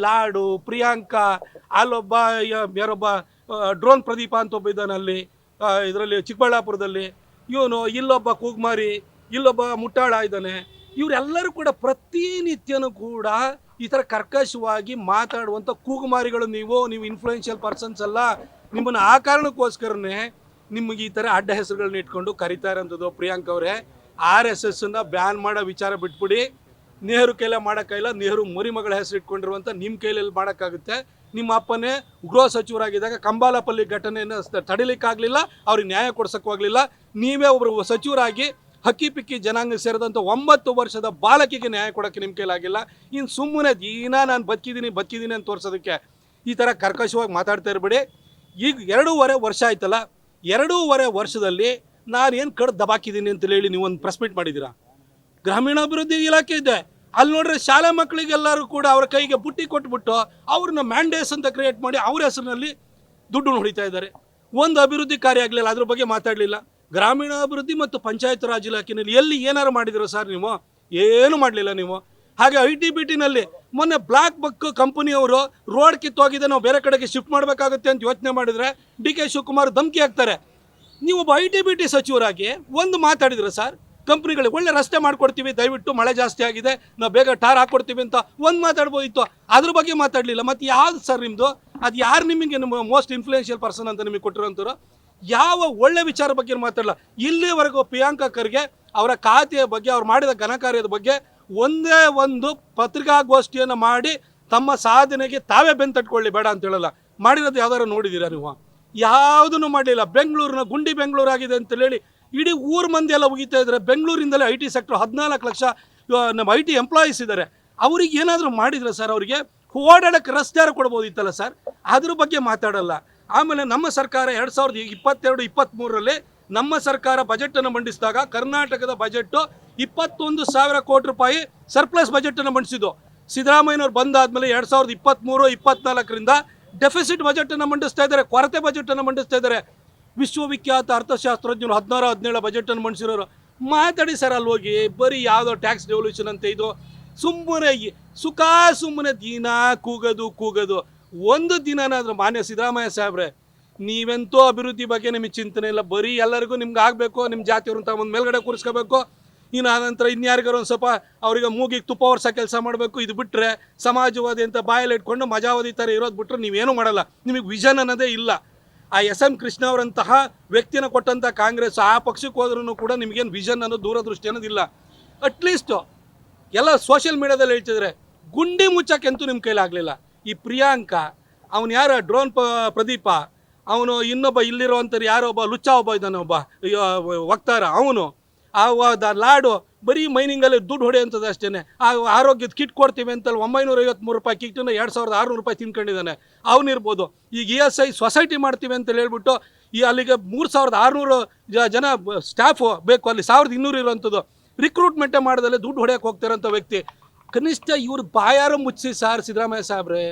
ಲಾಡು, ಪ್ರಿಯಾಂಕಾ, ಅಲ್ಲೊಬ್ಬ ಯಾರೊಬ್ಬ ಡ್ರೋನ್ ಪ್ರದೀಪ ಅಂತ ಒಬ್ಬ ಇದ್ದಾನೆ ಅಲ್ಲಿ ಇದರಲ್ಲಿ ಚಿಕ್ಕಬಳ್ಳಾಪುರದಲ್ಲಿ, ಇವನು ಇಲ್ಲೊಬ್ಬ ಕೂಗ್ಮಾರಿ, ಇಲ್ಲೊಬ್ಬ ಮುಟ್ಟಾಳ ಇದ್ದಾನೆ. ಇವರೆಲ್ಲರೂ ಕೂಡ ಪ್ರತಿನಿತ್ಯನೂ ಕೂಡ ಈ ಥರ ಕರ್ಕಶವಾಗಿ ಮಾತಾಡುವಂಥ ಕೂಗುಮಾರಿಗಳು. ನೀವು ಇನ್ಫ್ಲೂಯೆನ್ಷಿಯಲ್ ಪರ್ಸನ್ಸ್ ಅಲ್ಲ. ನಿಮ್ಮನ್ನು ಆ ಕಾರಣಕ್ಕೋಸ್ಕರನೇ ನಿಮಗೆ ಈ ಥರ ಅಡ್ಡ ಹೆಸರುಗಳನ್ನ ಇಟ್ಕೊಂಡು ಕರೀತಾ ಇರೋಂಥದ್ದು. ಪ್ರಿಯಾಂಕ್ ಅವರೇ, RSSನ ಬ್ಯಾನ್ ಮಾಡೋ ವಿಚಾರ ಬಿಟ್ಬಿಡಿ. ನೆಹರು ಕೈಲೇ ಮಾಡೋಕ್ಕಾಗಿಲ್ಲ, ನೆಹರು ಮರಿಮಗಳ ಹೆಸರು ಇಟ್ಕೊಂಡಿರುವಂಥ ನಿಮ್ಮ ಕೈಯಲ್ಲಿ ಮಾಡೋಕ್ಕಾಗುತ್ತೆ. ನಿಮ್ಮ ಅಪ್ಪನೇ ಗೃಹ ಸಚಿವರಾಗಿದ್ದಾಗ ಕಂಬಾಲಪಲ್ಲಿ ಘಟನೆಯನ್ನು ತಡಿಲಿಕ್ಕಾಗಲಿಲ್ಲ, ಅವ್ರಿಗೆ ನ್ಯಾಯ ಕೊಡ್ಸೋಕ್ಕಾಗಲಿಲ್ಲ. ನೀವೇ ಒಬ್ಬರು ಸಚಿವರಾಗಿ ಹಕ್ಕಿ ಪಿಕ್ಕಿ ಜನಾಂಗ ಸೇರಿದಂಥ 9 ವರ್ಷದ ಬಾಲಕಿಗೆ ನ್ಯಾಯ ಕೊಡೋಕ್ಕೆ ನಿಮ್ಮ ಕೈಲಾಗಿಲ್ಲ. ಇನ್ನು ಸುಮ್ಮನೆ ದಿನ ನಾನು ಬದುಕಿದ್ದೀನಿ ಅಂತ ತೋರಿಸೋದಕ್ಕೆ ಈ ಥರ ಕರ್ಕಶವಾಗಿ ಮಾತಾಡ್ತಾ ಇರಬೇಡಿ. ಈಗ 2.5 ವರ್ಷ ಆಯ್ತಲ್ಲ, 2.5 ವರ್ಷದಲ್ಲಿ ನಾನು ಏನು ಕಡ್ದು ದಬಾಕಿದ್ದೀನಿ ಅಂತ ಹೇಳಿ ನೀವು ಒಂದು ಪ್ರೆಸ್ ಮೀಟ್ ಮಾಡಿದ್ದೀರಾ? ಗ್ರಾಮೀಣಾಭಿವೃದ್ಧಿ ಇಲಾಖೆ ಇದೆ, ಅಲ್ಲಿ ನೋಡ್ರೆ ಶಾಲಾ ಮಕ್ಕಳಿಗೆಲ್ಲರೂ ಕೂಡ ಅವರ ಕೈಗೆ ಬುಟ್ಟಿ ಕೊಟ್ಬಿಟ್ಟು ಅವ್ರನ್ನ ಮ್ಯಾಂಡೇಸ್ ಅಂತ ಕ್ರಿಯೇಟ್ ಮಾಡಿ ಅವ್ರ ಹೆಸರಿನಲ್ಲಿ ದುಡ್ಡು ಹೊಡಿತಾ ಇದ್ದಾರೆ. ಒಂದು ಅಭಿವೃದ್ಧಿ ಕಾರ್ಯ ಆಗಲಿಲ್ಲ, ಅದ್ರ ಬಗ್ಗೆ ಮಾತಾಡಲಿಲ್ಲ. ಗ್ರಾಮೀಣಾಭಿವೃದ್ಧಿ ಮತ್ತು ಪಂಚಾಯತ್ ರಾಜ್ ಇಲಾಖೆಯಲ್ಲಿ ಎಲ್ಲಿ ಏನಾರು ಮಾಡಿದಿರೋ ಸರ್? ನೀವು ಏನು ಮಾಡಲಿಲ್ಲ ನೀವು. ಹಾಗೆ IT-BTನಲ್ಲಿ ಮೊನ್ನೆ ಬ್ಲಾಕ್ ಬಕ್ ಕಂಪನಿಯವರು ರೋಡ್ ಕಿತ್ತೋಗಿದೆ, ನಾವು ಬೇರೆ ಕಡೆಗೆ ಶಿಫ್ಟ್ ಮಾಡಬೇಕಾಗುತ್ತೆ ಅಂತ ಯೋಚನೆ ಮಾಡಿದರೆ DK ಶಿವಕುಮಾರ್ ಧಮಕಿ ಹಾಕ್ತಾರೆ. ನೀವು ಒಬ್ಬ IT-BT ಸಚಿವರಾಗಿ ಒಂದು ಮಾತಾಡಿದ್ರೆ ಸರ್, ಕಂಪ್ನಿಗಳಿಗೆ ಒಳ್ಳೆ ರಸ್ತೆ ಮಾಡಿಕೊಡ್ತೀವಿ, ದಯವಿಟ್ಟು ಮಳೆ ಜಾಸ್ತಿ ಆಗಿದೆ, ನಾವು ಬೇಗ ಟಾರ್ ಹಾಕ್ಕೊಡ್ತೀವಿ ಅಂತ ಒಂದು ಮಾತಾಡ್ಬೋದಿತ್ತು. ಅದ್ರ ಬಗ್ಗೆ ಮಾತಾಡಲಿಲ್ಲ. ಮತ್ತು ಯಾವ್ದು ಸರ್ ನಿಮ್ಮದು? ಅದು ಯಾರು ನಿಮಗೆ ಮೋಸ್ಟ್ ಇನ್ಫ್ಲೂಯೆನ್ಷಿಯಲ್ ಪರ್ಸನ್ ಅಂತ ನಿಮಗೆ ಕೊಟ್ಟಿರೋಂಥವ್ರು? ಯಾವ ಒಳ್ಳೆ ವಿಚಾರ ಬಗ್ಗೆ ಮಾತಾಡಲ್ಲ. ಇಲ್ಲಿವರೆಗೂ ಪ್ರಿಯಾಂಕಾ ಖರ್ಗೆ ಅವರ ಖಾತೆಯ ಬಗ್ಗೆ, ಅವ್ರು ಮಾಡಿದ ಘನಕಾರ್ಯದ ಬಗ್ಗೆ ಒಂದೇ ಒಂದು ಪತ್ರಿಕಾಗೋಷ್ಠಿಯನ್ನು ಮಾಡಿ ತಮ್ಮ ಸಾಧನೆಗೆ ತಾವೇ ಬೆನ್ನು ತಟ್ಕೊಳ್ಳಿ ಬೇಡ ಅಂತ ಹೇಳಲ್ಲ. ಮಾಡಿರೋದು ಯಾವ್ದಾರು ನೋಡಿದ್ದೀರಾ ನೀವು? ಯಾವುದನ್ನು ಮಾಡಲಿಲ್ಲ. ಬೆಂಗಳೂರಿನ ಗುಂಡಿ ಬೆಂಗಳೂರು ಆಗಿದೆ ಅಂತ ಹೇಳಿ ಇಡೀ ಊರು ಮಂದಿ ಎಲ್ಲ ಉಗಿತಾ ಇದ್ದಾರೆ. ಬೆಂಗಳೂರಿಂದಲೇ IT ಸೆಕ್ಟರ್ 14 ಲಕ್ಷ ನಮ್ಮ IT ಎಂಪ್ಲಾಯೀಸ್ ಇದ್ದಾರೆ. ಅವ್ರಿಗೆ ಏನಾದರೂ ಮಾಡಿದ್ರೆ ಸರ್, ಅವರಿಗೆ ಓಡಾಡೋಕ್ಕೆ ರಸ್ತೆ ಕೊಡ್ಬೋದಿತ್ತಲ್ಲ ಸರ್? ಅದ್ರ ಬಗ್ಗೆ ಮಾತಾಡಲ್ಲ. ಆಮೇಲೆ ನಮ್ಮ ಸರ್ಕಾರ 2022-23ರಲ್ಲಿ ನಮ್ಮ ಸರ್ಕಾರ ಬಜೆಟನ್ನು ಮಂಡಿಸಿದಾಗ ಕರ್ನಾಟಕದ ಬಜೆಟ್ಟು 21,000 ಕೋಟಿ ರೂಪಾಯಿ ಸರ್ಪ್ಲಸ್ ಬಜೆಟನ್ನು ಮಂಡಿಸಿದ್ದು. ಸಿದ್ದರಾಮಯ್ಯನವ್ರು ಬಂದಾದಮೇಲೆ 2023-24ರಿಂದ ಡೆಫಿಸಿಟ್ ಬಜೆಟನ್ನು ಮಂಡಿಸ್ತಾ ಇದ್ದಾರೆ, ಕೊರತೆ ಬಜೆಟನ್ನು ಮಂಡಿಸ್ತಾ ಇದ್ದಾರೆ. ವಿಶ್ವವಿಖ್ಯಾತ ಅರ್ಥಶಾಸ್ತ್ರಜ್ಞರು 16-17 ಬಜೆಟನ್ನು ಮಂಡಿಸಿರೋರು. ಮಾತಾಡಿ ಸರ್ ಅಲ್ಲಿ ಹೋಗಿ. ಬರೀ ಯಾವುದೋ ಟ್ಯಾಕ್ಸ್ ಡೆವಲ್ಯೂಷನ್ ಅಂತ ಇದು ಸುಮ್ಮನೆ ದಿನ ಕೂಗೋದು. ಒಂದು ದಿನನಾದ್ರೂ ಮಾನ್ಯ ಸಿದ್ದರಾಮಯ್ಯ ಸಾಹೇಬ್ರೆ, ನೀವೆಂತೂ ಅಭಿವೃದ್ಧಿ ಬಗ್ಗೆ ನಿಮಗೆ ಚಿಂತನೆ ಇಲ್ಲ. ಬರೀ ಎಲ್ಲರಿಗೂ ನಿಮ್ಗೆ ಆಗಬೇಕು, ನಿಮ್ಮ ಜಾತಿಯವ್ರನ್ನ ತಗೊಂಡು ಮೇಲ್ಗಡೆ ಕೂರಿಸ್ಕೋಬೇಕು, ಇನ್ನು ಆನಂತರ ಇನ್ಯಾರಿಗಾರು ಒಂದು ಸ್ವಲ್ಪ ಅವರಿಗೆ ಮೂಗಿಗೆ ತುಪ್ಪ ವರ್ಷ ಕೆಲಸ ಮಾಡಬೇಕು. ಇದು ಬಿಟ್ಟರೆ ಸಮಾಜವಾದಿ ಅಂತ ಬಾಯಲ್ಲಿ ಇಟ್ಕೊಂಡು ಮಜಾವಾದಿ ಥರ ಇರೋದು ಬಿಟ್ಟರೆ ನೀವೇನೂ ಮಾಡಲ್ಲ. ನಿಮಗೆ ವಿಷನ್ ಅನ್ನೋದೇ ಇಲ್ಲ. ಆ SM ಕೃಷ್ಣ ಅವರಂತಹ ವ್ಯಕ್ತಿನ ಕೊಟ್ಟಂಥ ಕಾಂಗ್ರೆಸ್ ಆ ಪಕ್ಷಕ್ಕೆ ಹೋದ್ರೂ ಕೂಡ ನಿಮಗೇನು ವಿಷನ್ ಅನ್ನೋದು, ದೂರದೃಷ್ಟಿ ಅನ್ನೋದಿಲ್ಲ. ಅಟ್ಲೀಸ್ಟು ಎಲ್ಲ ಸೋಷಿಯಲ್ ಮೀಡಿಯಾದಲ್ಲಿ ಹೇಳ್ತಿದ್ರೆ ಗುಂಡಿ ಮುಚ್ಚಕ್ಕೆಂತೂ ನಿಮ್ಮ ಕೈಲಾಗಲಿಲ್ಲ. ಈ ಪ್ರಿಯಾಂಕಾ, ಅವನು ಯಾರು ಡ್ರೋನ್ ಪ್ರದೀಪ, ಅವನು ಇನ್ನೊಬ್ಬ ಇಲ್ಲಿರೋವಂಥವ್ರು ಯಾರೋ ಒಬ್ಬ ಲುಚ್ಚ ಒಬ್ಬ ಇದ್ದಾನೆ, ಒಬ್ಬ ವಕ್ತಾರ, ಅವನು ಲಾಡು ಬರೀ ಮೈನಿಂಗಲ್ಲಿ ದುಡ್ಡು ಹೊಡೆಯುವಂಥದ್ದು ಅಷ್ಟೇ. ಆ ಆರೋಗ್ಯದ ಕಿಟ್ ಕೊಡ್ತೀವಿ ಅಂತಲ್ಲಿ 953 ರೂಪಾಯಿ ಕಿಟ್ಟನ್ನು 2,600 ರೂಪಾಯಿ ತಿನ್ಕೊಂಡಿದ್ದಾನೆ. ಅವನಿರ್ಬೋದು. ಈಗ ESI ಸೊಸೈಟಿ ಮಾಡ್ತೀವಿ ಅಂತ ಹೇಳ್ಬಿಟ್ಟು ಅಲ್ಲಿಗೆ 3,600 ಜನ ಸ್ಟಾಫು ಬೇಕು, ಅಲ್ಲಿ 1,200 ಇರೋವಂಥದ್ದು ರಿಕ್ರೂಟ್ಮೆಂಟೇ ಮಾಡೋದಲ್ಲೇ ದುಡ್ಡು ಹೊಡೆಯೋಕೆ ಹೋಗ್ತಿರೋಂಥ ವ್ಯಕ್ತಿ. ಕನಿಷ್ಠ ಇವ್ರ ಬಾಯಾರು ಮುಚ್ಚಿಸಿ ಸಾರ್ ಸಿದ್ದರಾಮಯ್ಯ ಸಾಹೇಬ್ರೆ.